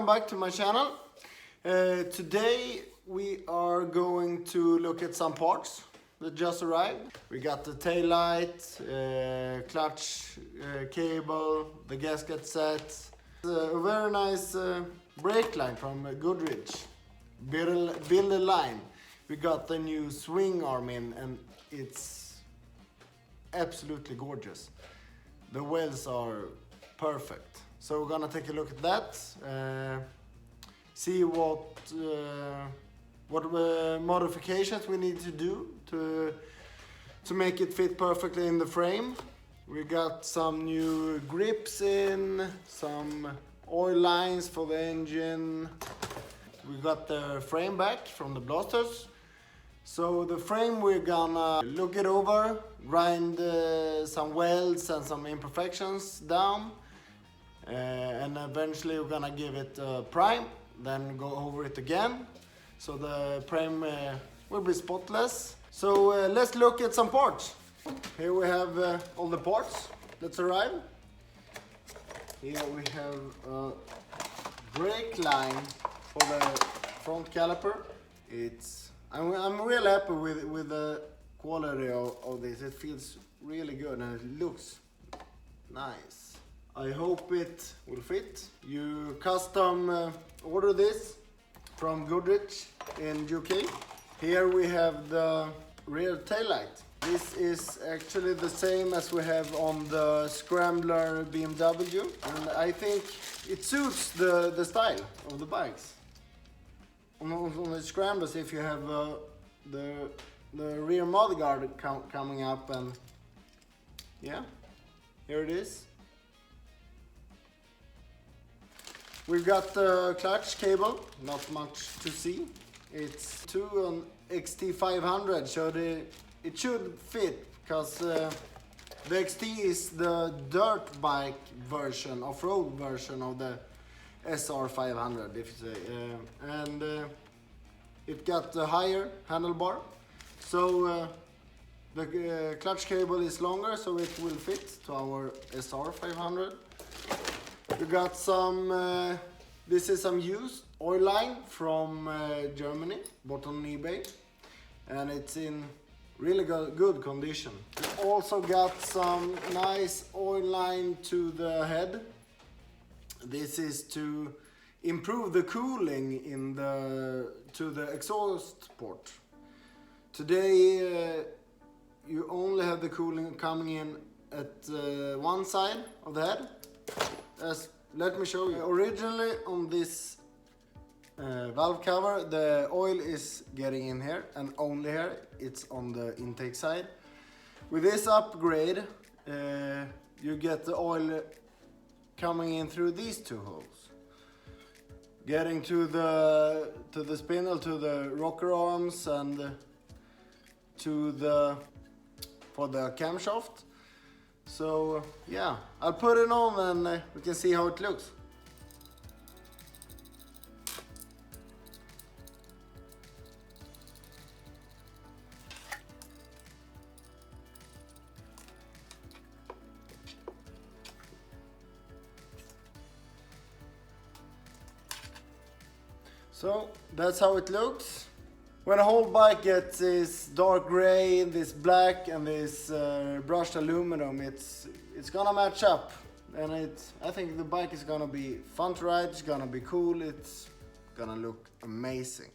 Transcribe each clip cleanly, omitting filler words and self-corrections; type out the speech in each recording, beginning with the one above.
back to my channel. Today we are going to look at some parts that just arrived. We got the taillight, clutch cable, the gasket set, a very nice brake line from Goodrich. Build a line. We got the new swing arm in and it's absolutely gorgeous. The wheels are perfect. So we're gonna take a look at that, see what modifications we need to do to make it fit perfectly in the frame. We got some new grips in, some oil lines for the engine. We got the frame back from the blasters. So the frame we're gonna look it over, grind some welds and some imperfections down. And eventually we're gonna give it a prime, then go over it again. So the frame will be spotless. So let's look at some parts. Here we have all the parts that's arrived. Here we have a brake line for the front caliper. I'm really happy with the quality of this. It feels really good and it looks nice. I hope it will fit. You custom order this from Goodrich in UK. Here we have the rear taillight. This is actually the same as we have on the Scrambler BMW, and I think it suits the style of the bikes. On the Scramblers, if you have the rear mudguard coming up, and yeah, here it is. We've got the clutch cable, not much to see. It's to an Ep.2 so it should fit, because the XT is the dirt bike version, off-road version of the Sr500, if you say. And it got a higher handlebar, so the clutch cable is longer, so it will fit to our Sr500. We got some, this is some used oil line from Germany, bought on eBay, and it's in really good condition. We also got some nice oil line to the head. This is to improve the cooling to the exhaust port. Today you only have the cooling coming in at one side of the head. Let me show you. Originally on this valve cover, the oil is getting in here, and only here. It's on the intake side. With this upgrade, you get the oil coming in through these two holes, getting to the spindle, to the rocker arms, and for the camshaft. So yeah, I'll put it on and we can see how it looks. So that's how it looks. When a whole bike gets this dark gray, this black, and this brushed aluminum, it's gonna match up, and I think the bike is gonna be fun to ride. It's gonna be cool. It's gonna look amazing.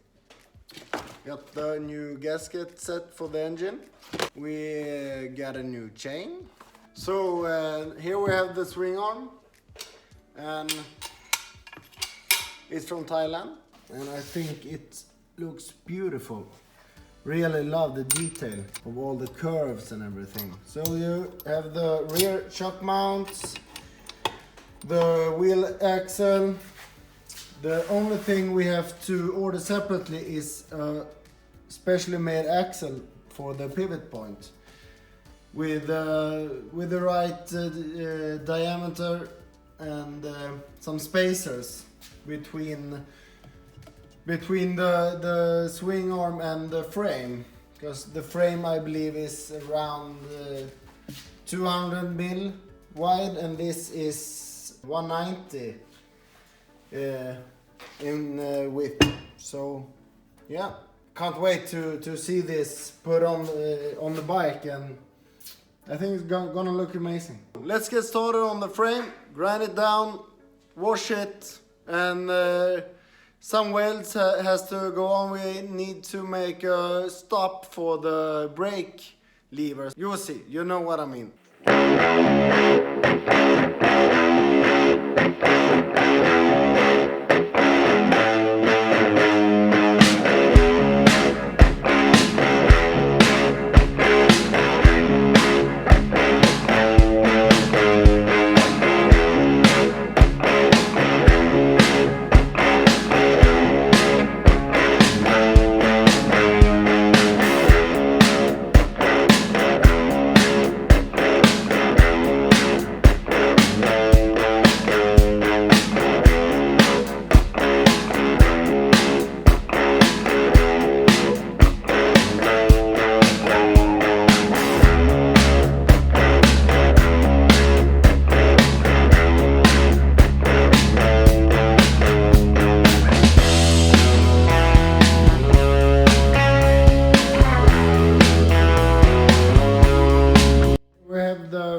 Got the new gasket set for the engine. We got a new chain. So here we have the swing arm, and it's from Thailand, and I think it looks beautiful. Really love the detail of all the curves and everything. So you have the rear shock mounts, the wheel axle. The only thing we have to order separately is a specially made axle for the pivot point with the right diameter and some spacers between the swing arm and the frame, because the frame I believe is around 200 mil wide and this is 190 in width. So yeah, can't wait to see this put on the bike, and I think it's gonna look amazing. Let's get started on the frame, grind it down, wash it, and some welds has to go on. We need to make a stop for the brake levers. You will see, you know what I mean.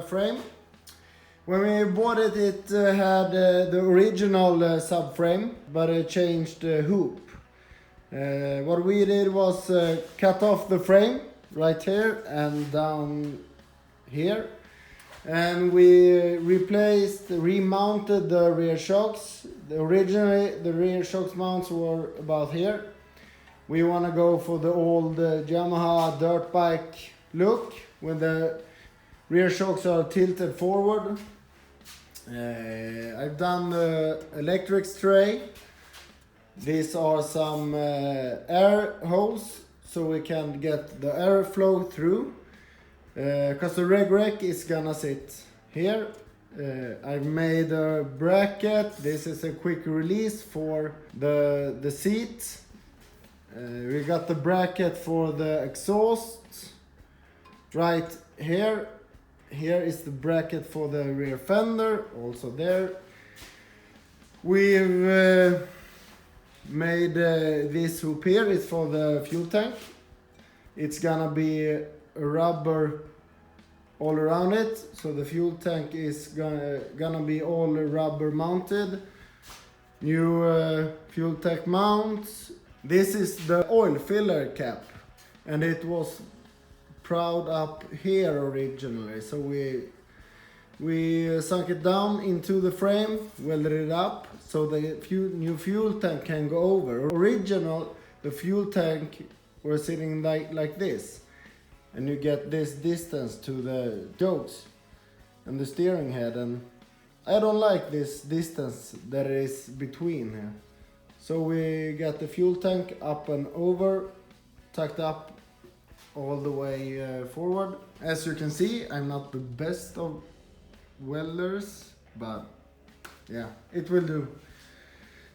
Frame. When we bought it, it had the original subframe, but it changed the hoop. What we did was cut off the frame right here and down here, and we remounted the rear shocks. Originally the rear shocks mounts were about here. We want to go for the old Yamaha dirt bike look, when the rear shocks are tilted forward. I've done the electric tray. These are some air holes, so we can get the air flow through. Because the reg rack is gonna sit here. I've made a bracket. This is a quick release for the seat. We got the bracket for the exhaust right here. Here is the bracket for the rear fender, also there. We've made this hoop here is for the fuel tank. It's gonna be a rubber all around it, so the fuel tank is gonna be all rubber mounted. New fuel tank mounts. This is the oil filler cap, and it was proud up here originally, so we sunk it down into the frame, welded it up so the new fuel tank can go over. Original, the fuel tank was sitting like this, and you get this distance to the jokes and the steering head, and I don't like this distance that is between here. So we got the fuel tank up and over, tucked up all the way forward. As you can see, I'm not the best of welders, but yeah, it will do.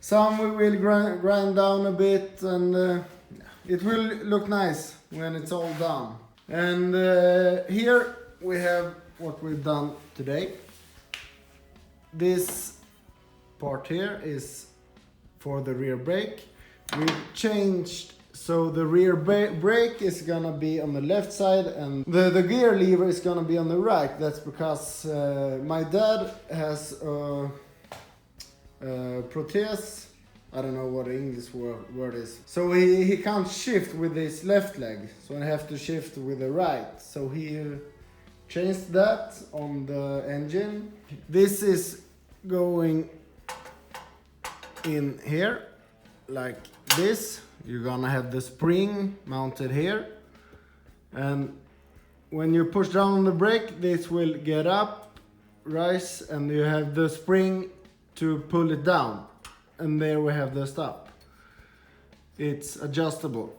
Some we will grind down a bit, and it will look nice when it's all done. And here we have what we've done today. This part here is for the rear brake. We've changed, so the rear brake is gonna be on the left side, and the gear lever is gonna be on the right. That's because my dad has a prothese. I don't know what the English word is. So he can't shift with his left leg, so I have to shift with the right. So he changed that on the engine. This is going in here like this. You're gonna have the spring mounted here, and when you push down on the brake, this will get up, rise, and you have the spring to pull it down, and there we have the stop. It's adjustable.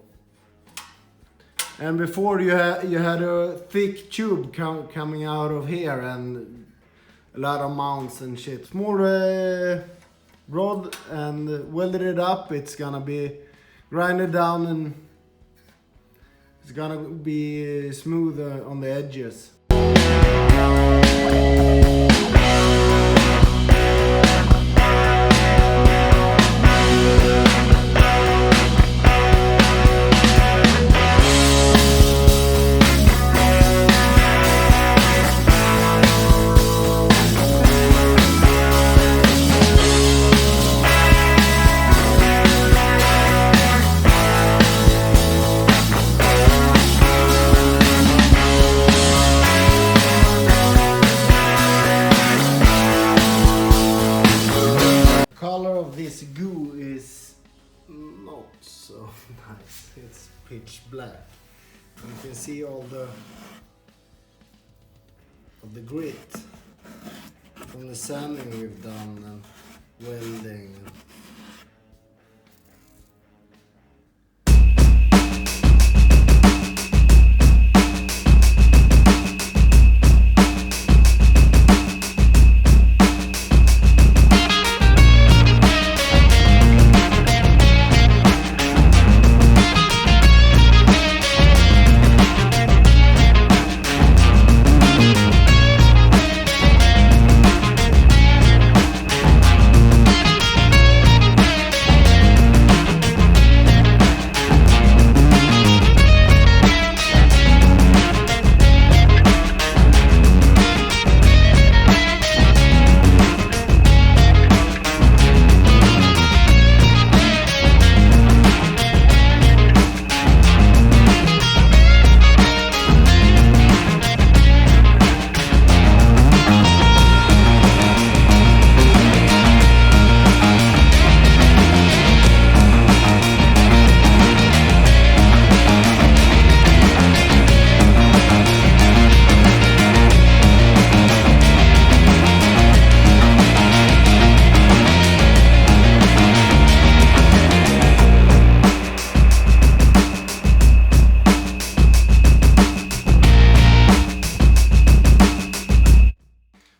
And before you had a thick tube coming out of here and a lot of mounts and shit. It's more rod and welded it up. It's gonna be grinded down and it's gonna be smooth on the edges. pitch black. And you can see all the grit from the sanding we've done and welding.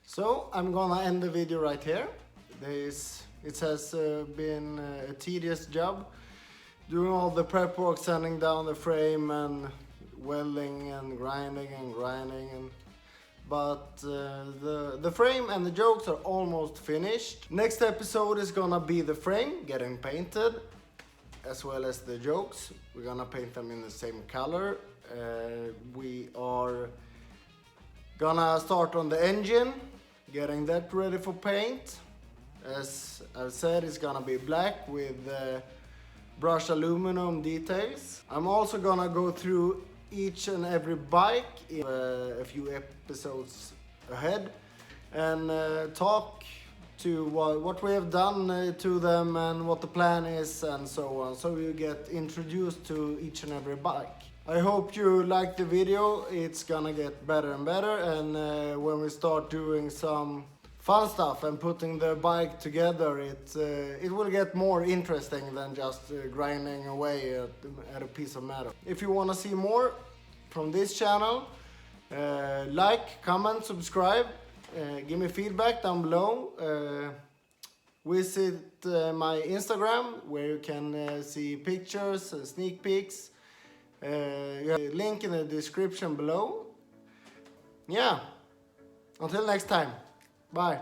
So I'm gonna end the video right here. It has been a tedious job doing all the prep work, sanding down the frame and welding and grinding. But the frame and the jokes are almost finished. Next episode is gonna be the frame getting painted, as well as the jokes. We're gonna paint them in the same color. We are gonna start on the engine, getting that ready for paint. As I've said, it's gonna be black with brushed aluminum details. I'm also gonna go through each and every bike in a few episodes ahead and talk to what we have done to them and what the plan is and so on, so you get introduced to each and every bike. I hope you like the video. It's gonna get better and better, and when we start doing some fun stuff and putting the bike together, it will get more interesting than just grinding away at a piece of metal. If you want to see more from this channel, like, comment, subscribe, give me feedback down below. Visit my Instagram, where you can see pictures and sneak peeks. You have a link in the description below. Yeah, until next time, bye.